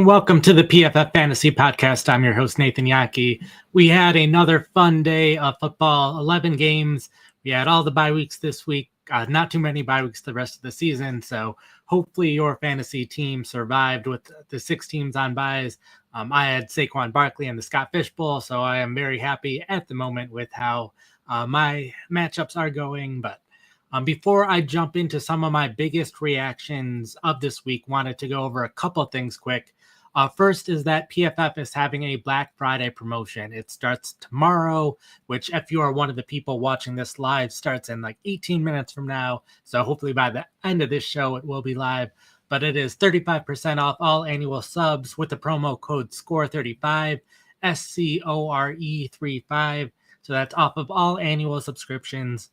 and welcome to the PFF Fantasy Podcast. I'm your host, Nathan Jahnke. We had another fun day of football, 11 games. We had all the bye weeks this week, not too many bye weeks the rest of the season, so hopefully your fantasy team survived with the 6 teams on byes. I had Saquon Barkley and the Scott Fish Bowl, so I am very happy at the moment with how my matchups are going, but before I jump into some of my biggest reactions of this week, wanted to go over a couple things quick. First is that PFF is having a Black Friday promotion. It starts tomorrow, which if you are one of the people watching this live, starts in like 18 minutes from now. So hopefully by the end of this show, it will be live. But it is 35% off all annual subs with the promo code SCORE35, SCORE35. So that's off of all annual subscriptions.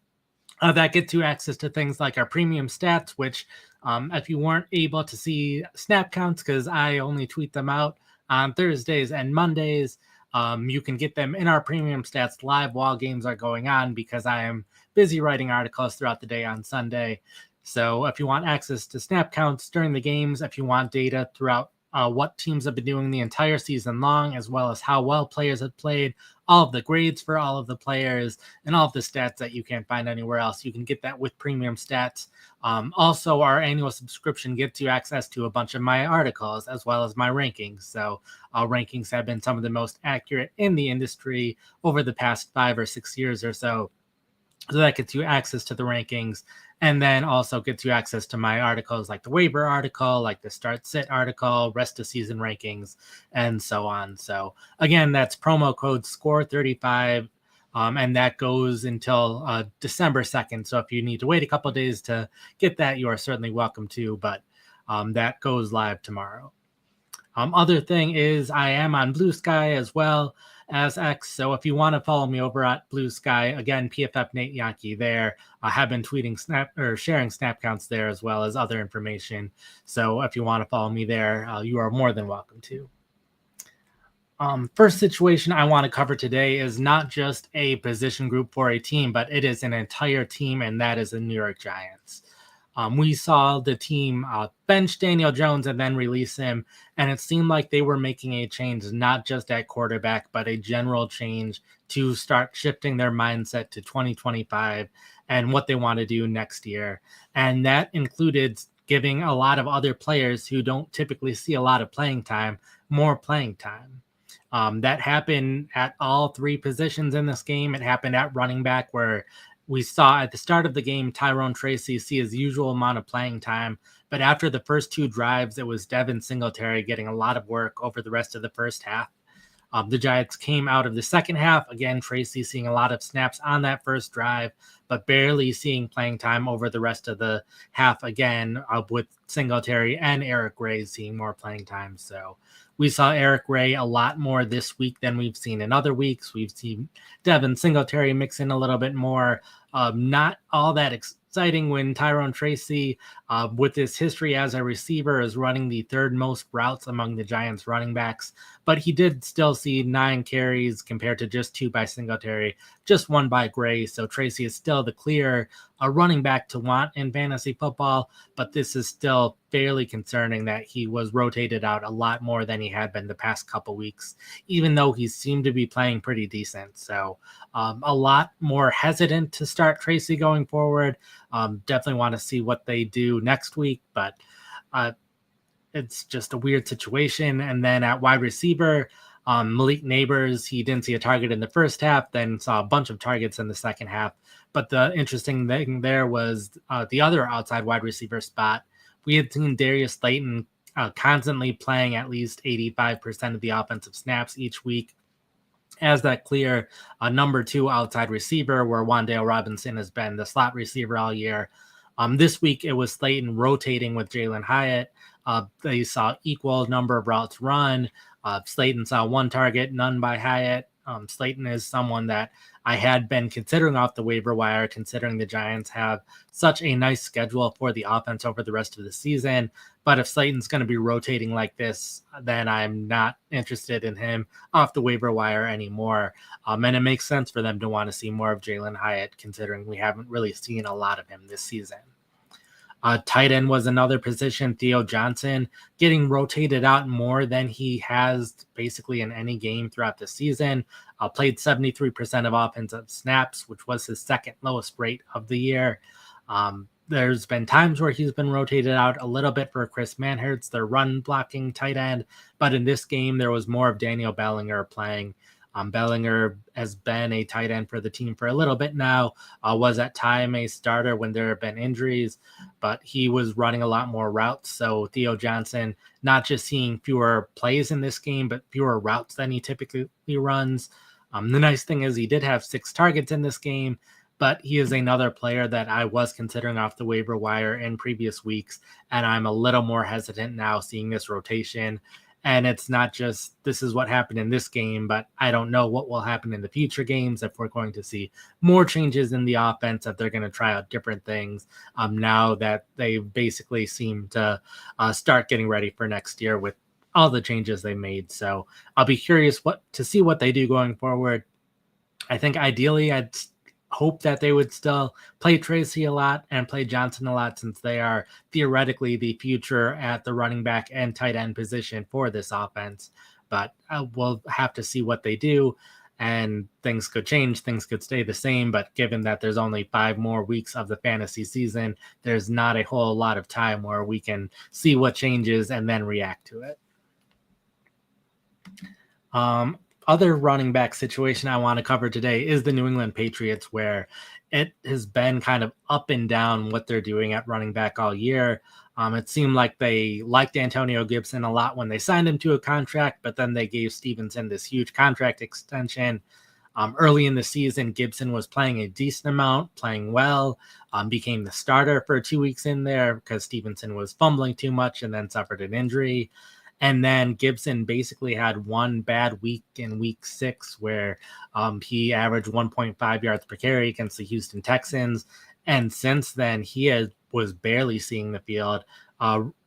That gets you access to things like our premium stats, which if you weren't able to see snap counts, because I only tweet them out on Thursdays and Mondays, you can get them in our premium stats live while games are going on because I am busy writing articles throughout the day on Sunday. So if you want access to snap counts during the games, if you want data throughout what teams have been doing the entire season long, as well as how well players have played, all of the grades for all of the players, and all of the stats that you can't find anywhere else. You can get that with premium stats. Also, our annual subscription gets you access to a bunch of my articles as well as my rankings. So our rankings have been some of the most accurate in the industry over the past 5 or 6 years or so. So that gets you access to the rankings, and then also gets you access to my articles like the waiver article, like the start sit article, rest of season rankings, and so on. So again, that's promo code SCORE35, and that goes until December 2nd. So if you need to wait a couple of days to get that, you are certainly welcome to, but that goes live tomorrow. Other thing is I am on Blue Sky as well as X. So if you want to follow me over at Blue Sky, again, PFF Nate Jahnke there. I have been tweeting sharing snap counts there as well as other information. So if you want to follow me there, you are more than welcome to. First situation I want to cover today is not just a position group for a team, but it is an entire team, and that is the New York Giants. We saw the team bench Daniel Jones and then release him, and it seemed like they were making a change, not just at quarterback, but a general change to start shifting their mindset to 2025 and what they want to do next year. And that included giving a lot of other players who don't typically see a lot of playing time more playing time. That happened at all 3 positions in this game. It happened at running back, where we saw at the start of the game Tyrone Tracy see his usual amount of playing time, but after the first 2 drives, it was Devin Singletary getting a lot of work over the rest of the first half. The Giants came out of the second half. Again, Tracy seeing a lot of snaps on that first drive, but barely seeing playing time over the rest of the half again, with Singletary and Eric Ray seeing more playing time. So we saw Eric Ray a lot more this week than we've seen in other weeks. We've seen Devin Singletary mix in a little bit more. Not all that exciting when Tyrone Tracy, with his history as a receiver, is running the 3rd most routes among the Giants running backs, but he did still see 9 carries compared to just 2 by Singletary, just 1 by Gray. So Tracy is still the clear running back to want in fantasy football, but this is still fairly concerning that he was rotated out a lot more than he had been the past couple weeks, even though he seemed to be playing pretty decent. So a lot more hesitant to start Tracy going forward. Definitely want to see what they do next week, but it's just a weird situation. And then at wide receiver, Malik Neighbors, he didn't see a target in the first half, then saw a bunch of targets in the second half. But the interesting thing there was the other outside wide receiver spot. We had seen Darius Slayton constantly playing at least 85% of the offensive snaps each week as that clear number 2 outside receiver, where Wan'Dale Robinson has been the slot receiver all year. This week, it was Slayton rotating with Jalen Hyatt. They saw equal number of routes run. Slayton saw 1 target, none by Hyatt. Slayton is someone that I had been considering off the waiver wire, considering the Giants have such a nice schedule for the offense over the rest of the season. But if Slayton's going to be rotating like this, then I'm not interested in him off the waiver wire anymore. And it makes sense for them to want to see more of Jalen Hyatt, considering we haven't really seen a lot of him this season. Tight end was another position. Theo Johnson getting rotated out more than he has basically in any game throughout the season. Played 73% of offensive snaps, which was his second lowest rate of the year. There's been times where he's been rotated out a little bit for Chris Manhertz, their run blocking tight end. But in this game, there was more of Daniel Bellinger playing. Bellinger has been a tight end for the team for a little bit now, was at time a starter when there have been injuries, but he was running a lot more routes. So Theo Johnson, not just seeing fewer plays in this game, but fewer routes than he typically runs. The nice thing is he did have 6 targets in this game, but he is another player that I was considering off the waiver wire in previous weeks, and I'm a little more hesitant now seeing this rotation. And it's not just this is what happened in this game, but I don't know what will happen in the future games, if we're going to see more changes in the offense, if they're going to try out different things now that they basically seem to start getting ready for next year with all the changes they made. So I'll be curious to see what they do going forward. I think ideally I'd hope that they would still play Tracy a lot and play Johnson a lot, since they are theoretically the future at the running back and tight end position for this offense. But we'll have to see what they do, and things could change, things could stay the same. But given that there's only 5 more weeks of the fantasy season, there's not a whole lot of time where we can see what changes and then react to it. Other running back situation I want to cover today is the New England Patriots, where it has been kind of up and down what they're doing at running back all year. It seemed like they liked Antonio Gibson a lot when they signed him to a contract, but then they gave Stevenson this huge contract extension. Early in the season, Gibson was playing a decent amount, playing well, became the starter for 2 weeks in there because Stevenson was fumbling too much and then suffered an injury. And then Gibson basically had one bad week in week 6 where he averaged 1.5 yards per carry against the Houston Texans. And since then, was barely seeing the field.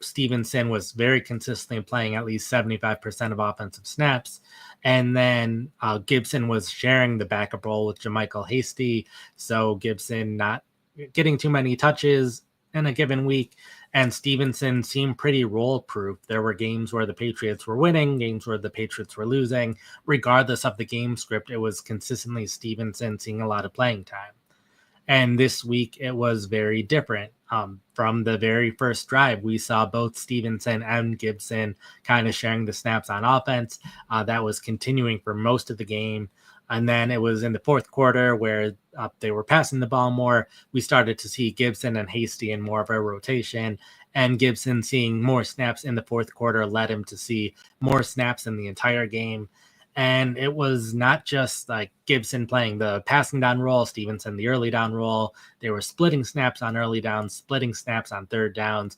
Stevenson was very consistently playing at least 75% of offensive snaps. And then Gibson was sharing the backup role with JaMychal Hasty. So Gibson not getting too many touches in a given week. And Stevenson seemed pretty role-proof. There were games where the Patriots were winning, games where the Patriots were losing. Regardless of the game script, it was consistently Stevenson seeing a lot of playing time. And this week, it was very different. From the very first drive, we saw both Stevenson and Gibson kind of sharing the snaps on offense. That was continuing for most of the game. And then it was in the fourth quarter where they were passing the ball more. We started to see Gibson and Hasty in more of a rotation, and Gibson seeing more snaps in the fourth quarter led him to see more snaps in the entire game. And it was not just like Gibson playing the passing down role, Stevenson the early down role. They were splitting snaps on early downs, splitting snaps on third downs,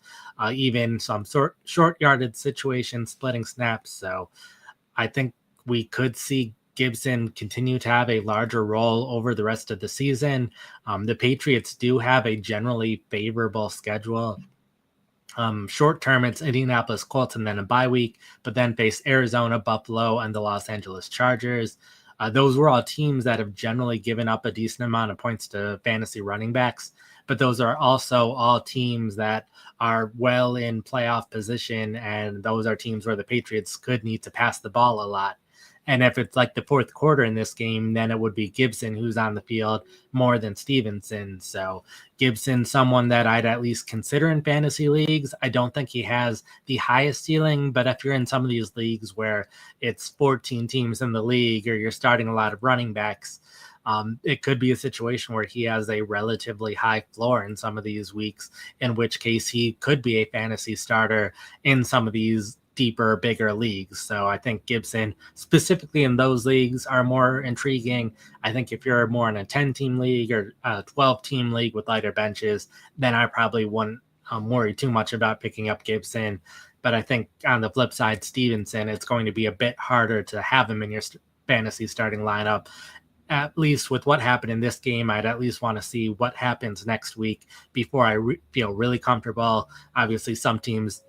even some short yardage situations, splitting snaps. So I think we could see Gibson continue to have a larger role over the rest of the season. The Patriots do have a generally favorable schedule. Short term, it's Indianapolis Colts and then a bye week, but then face Arizona, Buffalo, and the Los Angeles Chargers. Those were all teams that have generally given up a decent amount of points to fantasy running backs, but those are also all teams that are well in playoff position, and those are teams where the Patriots could need to pass the ball a lot. And if it's like the fourth quarter in this game, then it would be Gibson who's on the field more than Stevenson. So Gibson, someone that I'd at least consider in fantasy leagues. I don't think he has the highest ceiling, but if you're in some of these leagues where it's 14 teams in the league or you're starting a lot of running backs, it could be a situation where he has a relatively high floor in some of these weeks, in which case he could be a fantasy starter in some of these deeper, bigger leagues. So I think Gibson, specifically in those leagues, are more intriguing. I think if you're more in a 10-team league or a 12-team league with lighter benches, then I probably wouldn't worry too much about picking up Gibson. But I think on the flip side, Stevenson, it's going to be a bit harder to have him in your fantasy starting lineup. At least with what happened in this game, I'd at least want to see what happens next week before I feel really comfortable. Obviously, some teams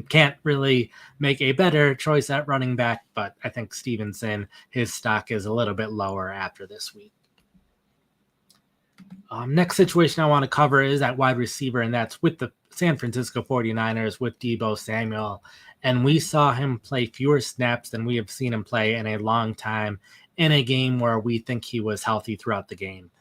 can't really make a better choice at running back, but I think Stevenson, his stock is a little bit lower after this week. Next situation I want to cover is at wide receiver, and that's with the San Francisco 49ers with Deebo Samuel. And we saw him play fewer snaps than we have seen him play in a long time in a game where we think he was healthy throughout the game.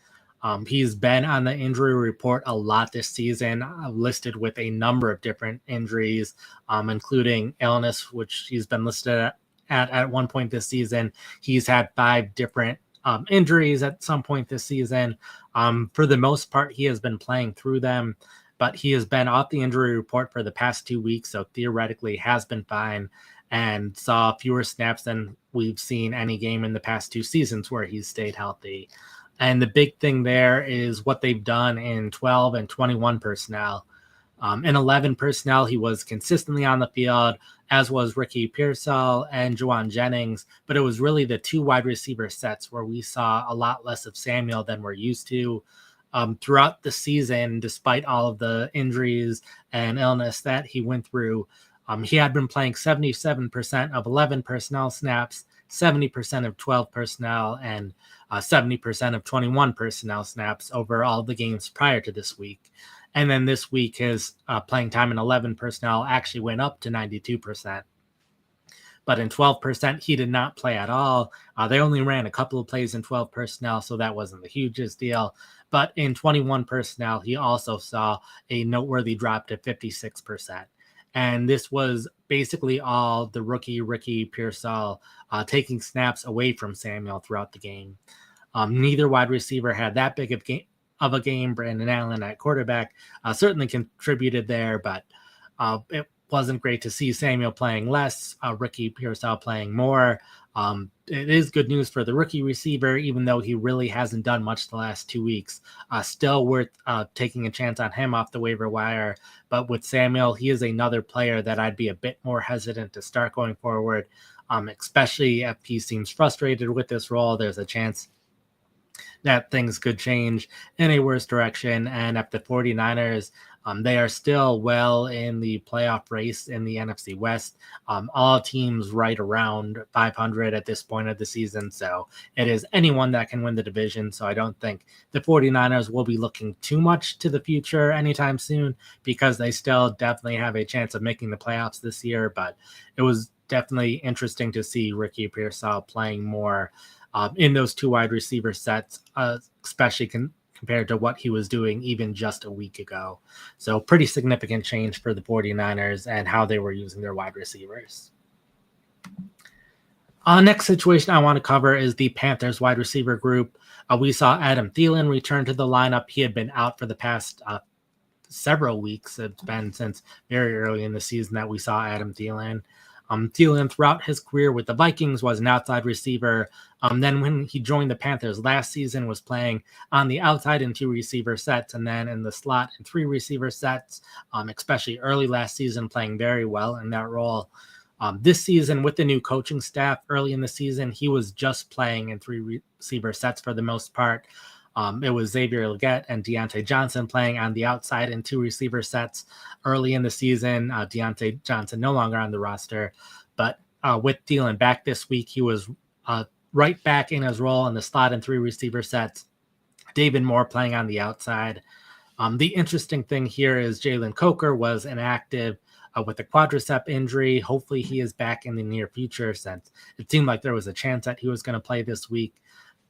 He's been on the injury report a lot this season, listed with a number of different injuries, including illness, which he's been listed at one point this season. He's had 5 different injuries at some point this season. For the most part, he has been playing through them, but he has been off the injury report for the past 2 weeks, so theoretically has been fine and saw fewer snaps than we've seen any game in the past 2 seasons where he's stayed healthy. And the big thing there is what they've done in 12 and 21 personnel. In 11 personnel, he was consistently on the field, as was Ricky Pearsall and Juwan Jennings. But it was really the 2 wide receiver sets where we saw a lot less of Samuel than we're used to. Throughout the season, despite all of the injuries and illness that he went through, he had been playing 77% of 11 personnel snaps, 70% of 12 personnel, and 70% of 21 personnel snaps over all the games prior to this week. And then this week, his playing time in 11 personnel actually went up to 92%. But in 12%, he did not play at all. They only ran a couple of plays in 12 personnel, so that wasn't the hugest deal. But in 21 personnel, he also saw a noteworthy drop to 56%. And this was basically all the rookie Ricky Pearsall taking snaps away from Samuel throughout the game. Neither wide receiver had that big of a game. Brandon Allen at quarterback certainly contributed there, but it wasn't great to see Samuel playing less, Ricky Pearsall playing more. It is good news for the rookie receiver, even though he really hasn't done much the last 2 weeks. Still worth taking a chance on him off the waiver wire. But with Samuel, he is another player that I'd be a bit more hesitant to start going forward, especially if he seems frustrated with this role. There's a chance that things could change in a worse direction. And if the 49ers, they are still well in the playoff race in the NFC West. All teams right around 500 at this point of the season. So it is anyone that can win the division. So I don't think the 49ers will be looking too much to the future anytime soon, because they still definitely have a chance of making the playoffs this year. But it was definitely interesting to see Ricky Pearsall playing more in those 2 wide receiver sets, especially compared to what he was doing even just a week ago. So pretty significant change for the 49ers and how they were using their wide receivers. Next situation I want to cover is the Panthers wide receiver group. We saw Adam Thielen return to the lineup. He had been out for the past several weeks. It's been since very early in the season that we saw Adam Thielen. Thielen throughout his career with the Vikings was an outside receiver. Then when he joined the Panthers last season, was playing on the outside in 2 receiver sets, and then in the slot in 3 receiver sets, especially early last season, playing very well in that role. This season with the new coaching staff early in the season, he was just playing in 3 receiver sets for the most part. It was Xavier Legette and Deontay Johnson playing on the outside in 2 receiver sets early in the season. Deontay Johnson no longer on the roster, but with Thielen back this week, he was right back in his role in the slot in 3 receiver sets. David Moore playing on the outside. The interesting thing here is Jalen Coker was inactive with a quadricep injury. Hopefully he is back in the near future, since it seemed like there was a chance that he was going to play this week.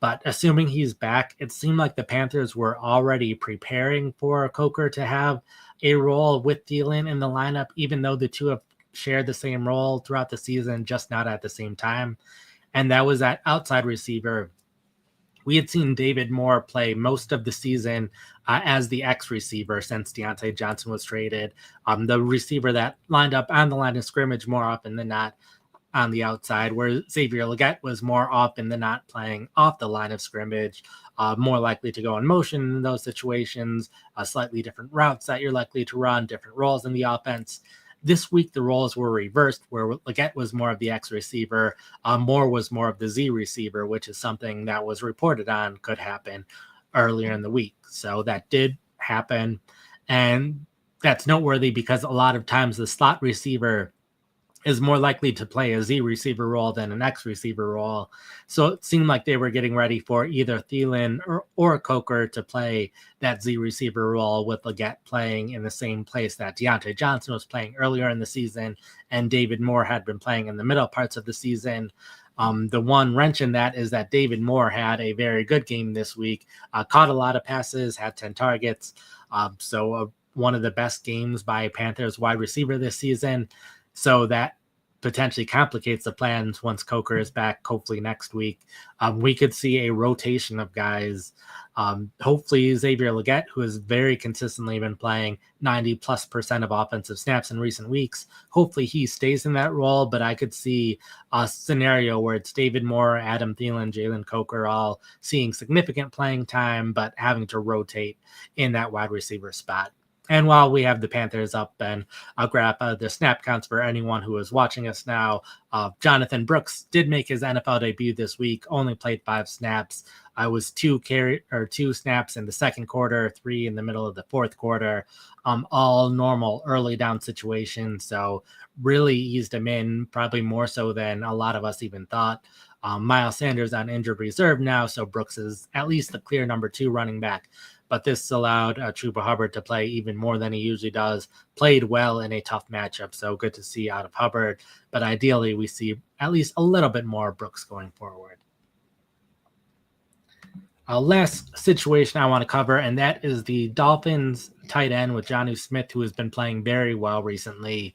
But assuming he's back, it seemed like the Panthers were already preparing for Coker to have a role with Thielen in the lineup, even though the 2 have shared the same role throughout the season, just not at the same time. And that was at outside receiver. We had seen David Moore play most of the season as the X receiver since Deontay Johnson was traded. The receiver that lined up on the line of scrimmage more often than not on the outside, where Xavier Legette was more often than not playing off the line of scrimmage, more likely to go in motion in those situations, slightly different routes that you're likely to run, different roles in the offense. This week, the roles were reversed, where Legette was more of the X receiver, Moore was more of the Z receiver, which is something that was reported on could happen earlier in the week. So that did happen, and that's noteworthy because a lot of times the slot receiver is more likely to play a Z receiver role than an X receiver role. So it seemed like they were getting ready for either Thielen or Coker to play that Z receiver role, with Leggett playing in the same place that Deontay Johnson was playing earlier in the season and David Moore had been playing in the middle parts of the season. The one wrench in that is that David Moore had a very good game this week, caught a lot of passes, had 10 targets. So one of the best games by Panthers wide receiver this season. So that potentially complicates the plans once Coker is back, hopefully next week. We could see a rotation of guys. Hopefully Xavier Leggett, who has very consistently been playing 90+% of offensive snaps in recent weeks, hopefully he stays in that role, but I could see a scenario where it's David Moore, Adam Thielen, Jalen Coker all seeing significant playing time, but having to rotate in that wide receiver spot. And while we have the Panthers up, and I'll grab the snap counts for anyone who is watching us now. Jonathan Brooks did make his NFL debut this week, only played 5 snaps. I was 2 snaps in the second quarter, 3 in the middle of the fourth quarter, all normal early down situations. So really eased him in, probably more so than a lot of us even thought. Miles Sanders on injured reserve now, so Brooks is at least the clear number 2 running back. But this allowed Chuba Hubbard to play even more than he usually does, played well in a tough matchup. So good to see out of Hubbard. But ideally, we see at least a little bit more Brooks going forward. Last situation I want to cover, and that is the Dolphins tight end with Jonnu Smith, who has been playing very well recently.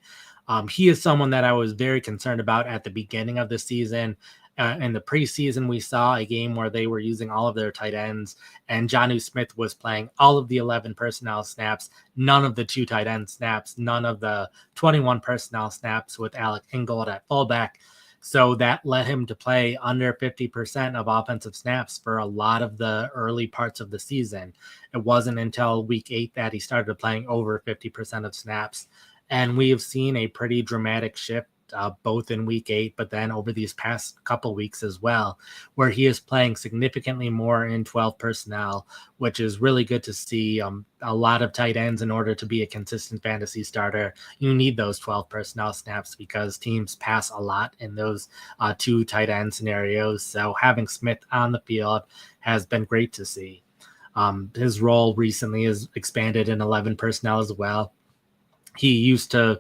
He is someone that I was very concerned about at the beginning of the season. In the preseason, we saw a game where they were using all of their tight ends, and Jonnu Smith was playing all of the 11 personnel snaps, none of the 2 tight end snaps, none of the 21 personnel snaps with Alec Ingold at fullback. So that led him to play under 50% of offensive snaps for a lot of the early parts of the season. It wasn't until week 8 that he started playing over 50% of snaps. And we have seen a pretty dramatic shift both in week 8, but then over these past couple weeks as well, where he is playing significantly more in 12 personnel, which is really good to see. A lot of tight ends, in order to be a consistent fantasy starter, you need those 12 personnel snaps because teams pass a lot in those 2 tight end scenarios. So having Smith on the field has been great to see. His role recently is expanded in 11 personnel as well. He used to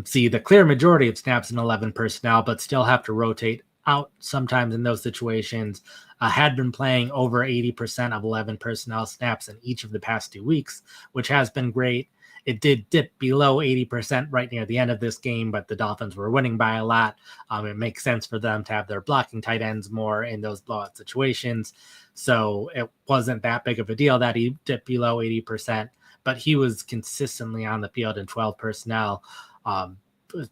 see the clear majority of snaps in 11 personnel, but still have to rotate out sometimes in those situations. Had been playing over 80% of 11 personnel snaps in each of the past 2 weeks, which has been great. It did dip below 80% right near the end of this game, but the Dolphins were winning by a lot. It makes sense for them to have their blocking tight ends more in those blowout situations. So it wasn't that big of a deal that he dipped below 80%, but he was consistently on the field in 12 personnel.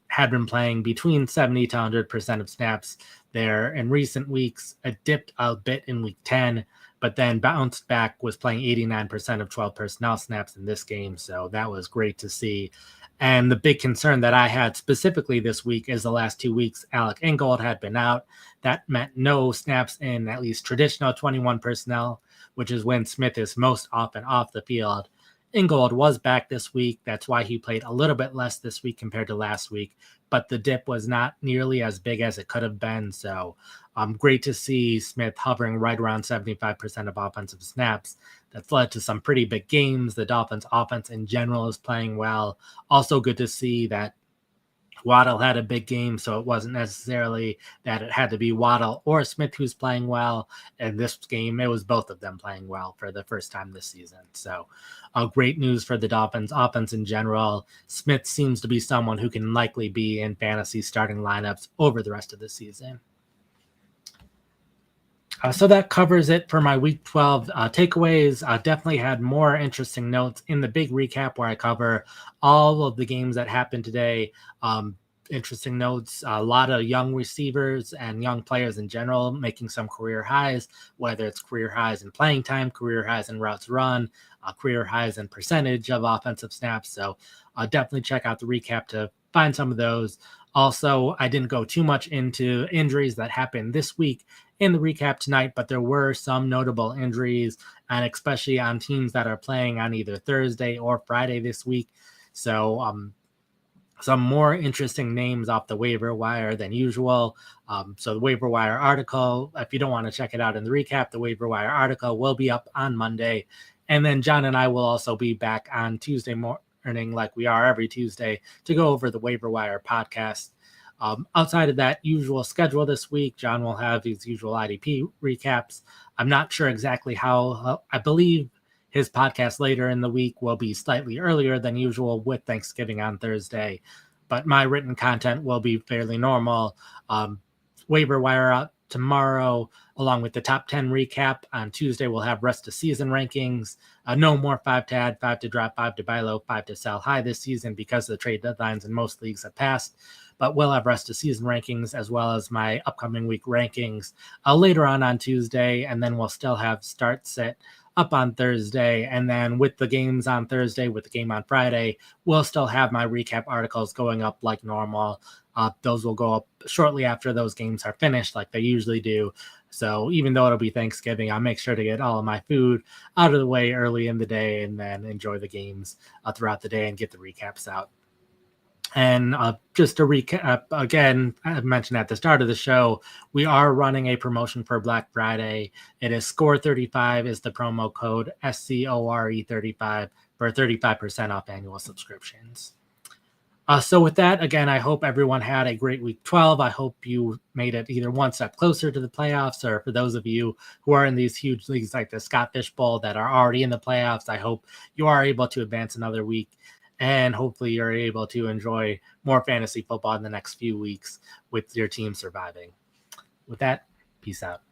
Had been playing between 70 to 100% of snaps there in recent weeks. It dipped a bit in week 10, but then bounced back, was playing 89% of 12 personnel snaps in this game. So that was great to see. And the big concern that I had specifically this week is the last 2 weeks, Alec Ingold had been out. That meant no snaps in at least traditional 21 personnel, which is when Smith is most often off the field. Ingold was back this week. That's why he played a little bit less this week compared to last week, but the dip was not nearly as big as it could have been. So great to see Smith hovering right around 75% of offensive snaps. That's led to some pretty big games. The Dolphins offense in general is playing well. Also good to see that Waddle had a big game, so it wasn't necessarily that it had to be Waddle or Smith who's playing well. In this game, it was both of them playing well for the first time this season. So great news for the Dolphins offense in general. Smith seems to be someone who can likely be in fantasy starting lineups over the rest of the season. So that covers it for my week 12 takeaways. Definitely had more interesting notes in the big recap where I cover all of the games that happened today. Interesting notes, a lot of young receivers and young players in general making some career highs, whether it's career highs in playing time, career highs in routes run, career highs in percentage of offensive snaps. So definitely check out the recap to find some of those. Also, I didn't go too much into injuries that happened this week in the recap tonight, but there were some notable injuries, and especially on teams that are playing on either Thursday or Friday this week. So some more interesting names off the waiver wire than usual. So the waiver wire article, if you don't want to check it out in the recap, the waiver wire article will be up on Monday. And then John and I will also be back on Tuesday morning, like we are every Tuesday, to go over the waiver wire podcast. Outside of that usual schedule this week, John will have his usual IDP recaps. I'm not sure exactly how, I believe his podcast later in the week will be slightly earlier than usual with Thanksgiving on Thursday, but my written content will be fairly normal. Waiver wire out tomorrow, along with the top 10 recap. On Tuesday, we'll have rest of season rankings. No more 5 to add, 5 to drop, 5 to buy low, 5 to sell high this season because the trade deadlines in most leagues have passed. But we'll have rest of season rankings as well as my upcoming week rankings later on Tuesday, and then we'll still have start sit up on Thursday. And then with the games on Thursday, with the game on Friday, we'll still have my recap articles going up like normal. Those will go up shortly after those games are finished, like they usually do. So even though it'll be Thanksgiving, I'll make sure to get all of my food out of the way early in the day and then enjoy the games throughout the day and get the recaps out. And just to recap, again, I mentioned at the start of the show, we are running a promotion for Black Friday. It is SCORE35 is the promo code, SCORE35 for 35% off annual subscriptions. So with that, again, I hope everyone had a great week 12. I hope you made it either one step closer to the playoffs, or for those of you who are in these huge leagues like the Scott Fish Bowl that are already in the playoffs, I hope you are able to advance another week. And hopefully you're able to enjoy more fantasy football in the next few weeks with your team surviving. With that, peace out.